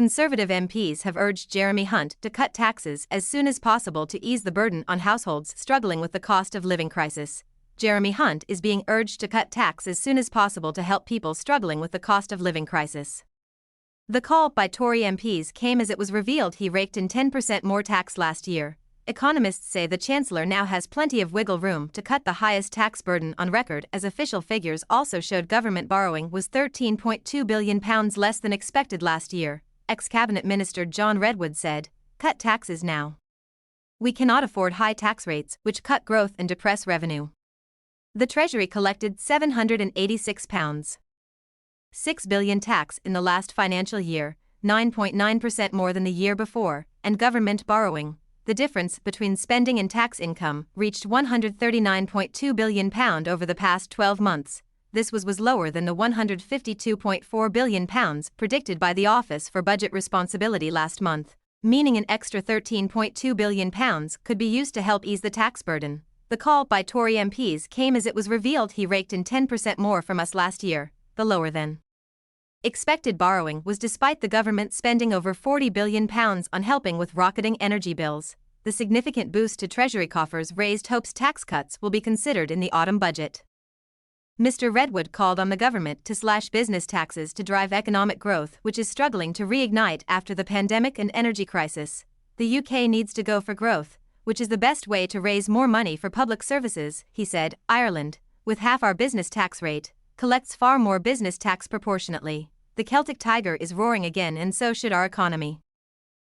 Conservative MPs have urged Jeremy Hunt to cut taxes as soon as possible to ease the burden on households struggling with the cost of living crisis. Jeremy Hunt is being urged to cut tax as soon as possible to help people struggling with the cost of living crisis. The call by Tory MPs came as it was revealed he raked in 10% more tax last year. Economists say the Chancellor now has plenty of wiggle room to cut the highest tax burden on record, as official figures also showed government borrowing was £13.2 billion less than expected last year. Ex-Cabinet Minister John Redwood said, "Cut taxes now. We cannot afford high tax rates, which cut growth and depress revenue." The Treasury collected £786.6 billion tax in the last financial year, 9.9% more than the year before, and government borrowing, the difference between spending and tax income, reached £139.2 billion over the past 12 months. This was lower than the £152.4 billion predicted by the Office for Budget Responsibility last month, meaning an extra £13.2 billion could be used to help ease the tax burden. The call by Tory MPs came as it was revealed he raked in 10% more from us last year, the lower than expected borrowing was despite the government spending over £40 billion on helping with rocketing energy bills. The significant boost to Treasury coffers raised hopes tax cuts will be considered in the autumn budget. Mr. Redwood called on the government to slash business taxes to drive economic growth, which is struggling to reignite after the pandemic and energy crisis. The UK needs to go for growth, which is the best way to raise more money for public services, he said. Ireland, with half our business tax rate, collects far more business tax proportionately. The Celtic tiger is roaring again, and so should our economy.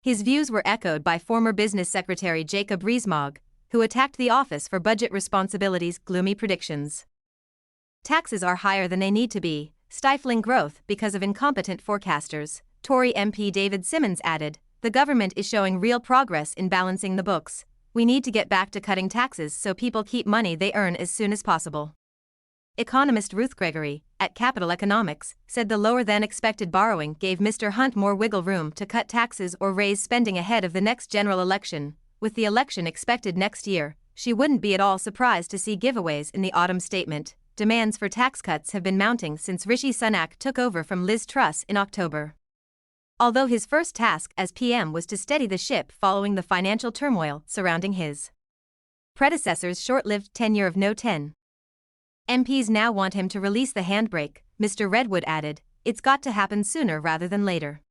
His views were echoed by former Business Secretary Jacob Rees-Mogg, who attacked the Office for Budget Responsibility's gloomy predictions. Taxes are higher than they need to be, stifling growth because of incompetent forecasters. Tory MP David Simmons added, "The government is showing real progress in balancing the books. We need to get back to cutting taxes so people keep money they earn as soon as possible." Economist Ruth Gregory, at Capital Economics, said the lower-than-expected borrowing gave Mr. Hunt more wiggle room to cut taxes or raise spending ahead of the next general election. With the election expected next year, she wouldn't be at all surprised to see giveaways in the autumn statement. Demands for tax cuts have been mounting since Rishi Sunak took over from Liz Truss in October. Although his first task as PM was to steady the ship following the financial turmoil surrounding his predecessor's short-lived tenure of No 10. MPs now want him to release the handbrake, Mr. Redwood added. "It's got to happen sooner rather than later."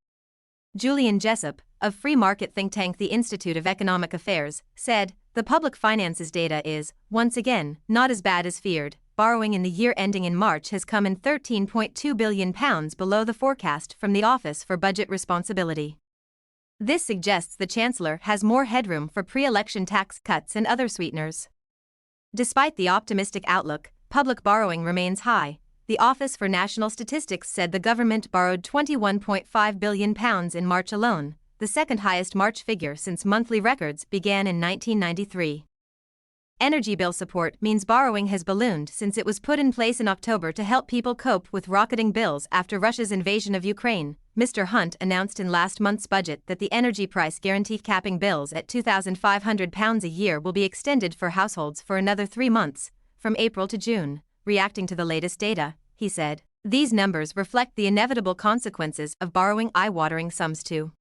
Julian Jessup, of free market think tank the Institute of Economic Affairs, said, "The public finances data is, once again, not as bad as feared. Borrowing in the year ending in March has come in £13.2 billion below the forecast from the Office for Budget Responsibility. This suggests the Chancellor has more headroom for pre-election tax cuts and other sweeteners." Despite the optimistic outlook, public borrowing remains high. The Office for National Statistics said the government borrowed £21.5 billion in March alone, the second highest March figure since monthly records began in 1993. Energy bill support means borrowing has ballooned since it was put in place in October to help people cope with rocketing bills after Russia's invasion of Ukraine. Mr. Hunt announced in last month's budget that the energy price guarantee capping bills at £2,500 a year will be extended for households for another 3 months, from April to June. Reacting to the latest data, he said, "These numbers reflect the inevitable consequences of borrowing eye-watering sums to